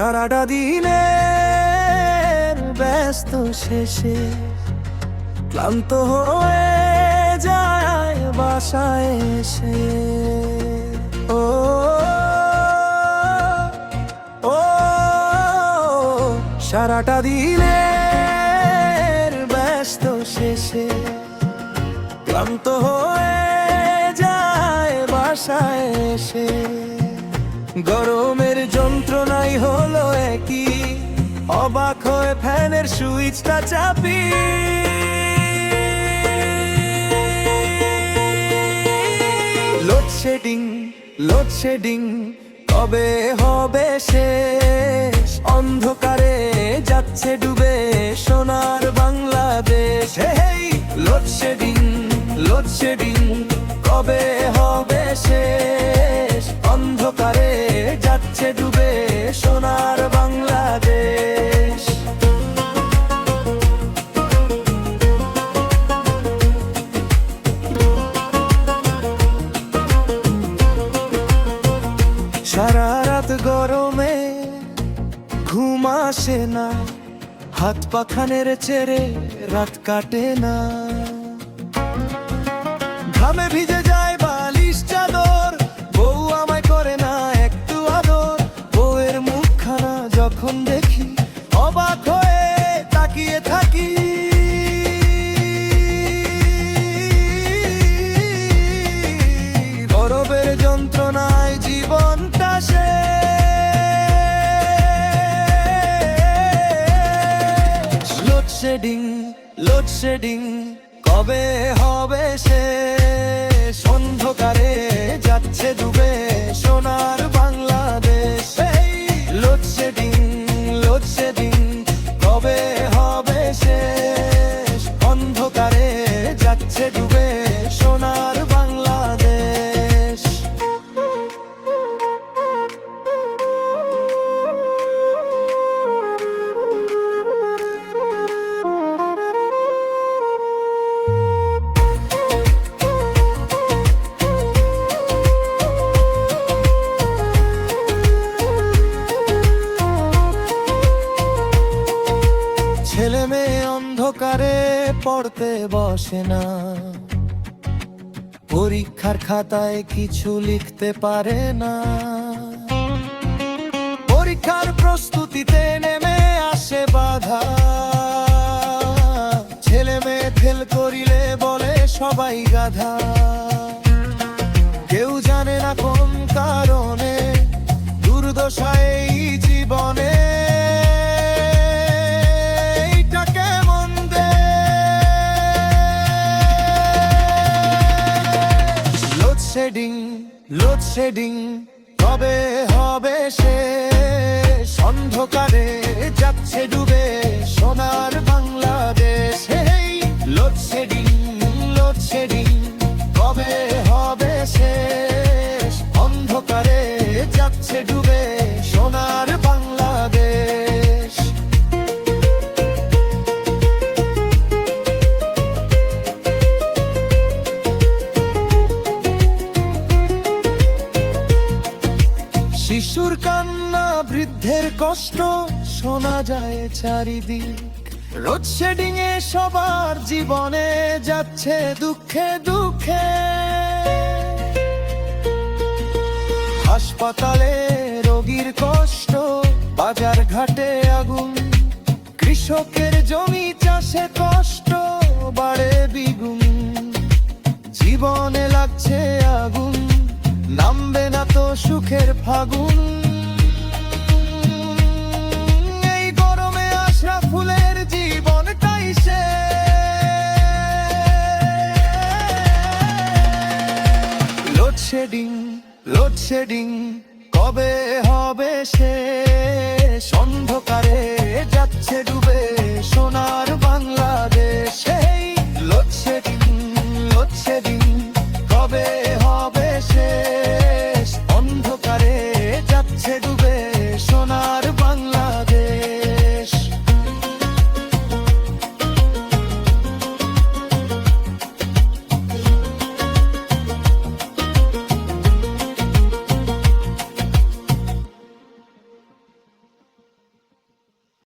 সারাটা দিনের ব্যস্ত শেষে ক্লান্ত হয়ে যায় বাসায় এসে। ও ও সারাটা দিনের ব্যস্ত শেষে ক্লান্ত হয়ে যায় বাসায় এসে। গরমের যন্ত্রণাই হলো একই, অবাক হয়ে ফ্যানের সুইচটা চাপি। লোডশেডিং লোডশেডিং কবে হবে শেষ? অন্ধকারে যাচ্ছে ডুবে সোনার বাংলাদেশ। হেই লোডশেডিং লোডশেডিং কবে হবে শেষ? অন্ধকারে যাচ্ছে ডুবে সোনার বাংলাদেশ। সারা রাত গরমে ঘুম আসে না, হাত পাখানের চেরে রাত কাটে না। ঘামে ভিজে যায় বালিশ চাদর, বউ আমায় করে না একটু আদর। বউয়ের মুখখানা যখন দেখি অবাক হয়ে তাকিয়ে থাকি। গরমের যন্ত্রণায় জীবনটা শেষ। লোডশেডিং লোডশেডিং কবে হবে শেষ? অন্ধকারে যাচ্ছে ডুবে সোনার বাংলাদেশ। লোডশেডিং লোডশেডিং কবে হবে শেষ? অন্ধকারে যাচ্ছে ডুবে সোনার বাংলাদেশ। ছেলে মেয়ে অন্ধকারে পড়তে বসে না, পরীক্ষার খাতায় কিছু লিখতে পারে না। পরীক্ষার প্রস্তুতিতে নেমে আসে বাধা, ছেলে মেয়ে ফেল করিলে বলে সবাই গাধা। কেউ জানে না কোন কারণে দুর্দশা এই জীবনে। লোডশেডিং লোডশেডিং কবে হবে শেষ? অন্ধকারে যাচ্ছে ডুবে সোনার বাংলাদেশ। হেই লোডশেডিং লোডশেডিং কবে হবে শেষ? অন্ধকারে যাচ্ছে ডুবে সোনার বাংলাদেশ। শিশুর কান্না বৃদ্ধের কষ্ট শোনা যায় চারিদিক। লোডশেডিং এ সবার জীবনে যাচ্ছে দুঃখে দুঃখে। হাসপাতালে রোগীর কষ্ট, বাজার ঘাটে আগুন। কৃষকের জমি চাষে কষ্ট বাড়ে দ্বিগুণ। জীবনে লাগছে আগুন, নামবে না তো সুখের ফাগুন। এই গরমে আশা ফুলের জীবনটাই শেষ। লোডশেডিং লোডশেডিং কবে হবে শেষ? অন্ধকারে যাচ্ছে ডুবে সোনার বাংলা।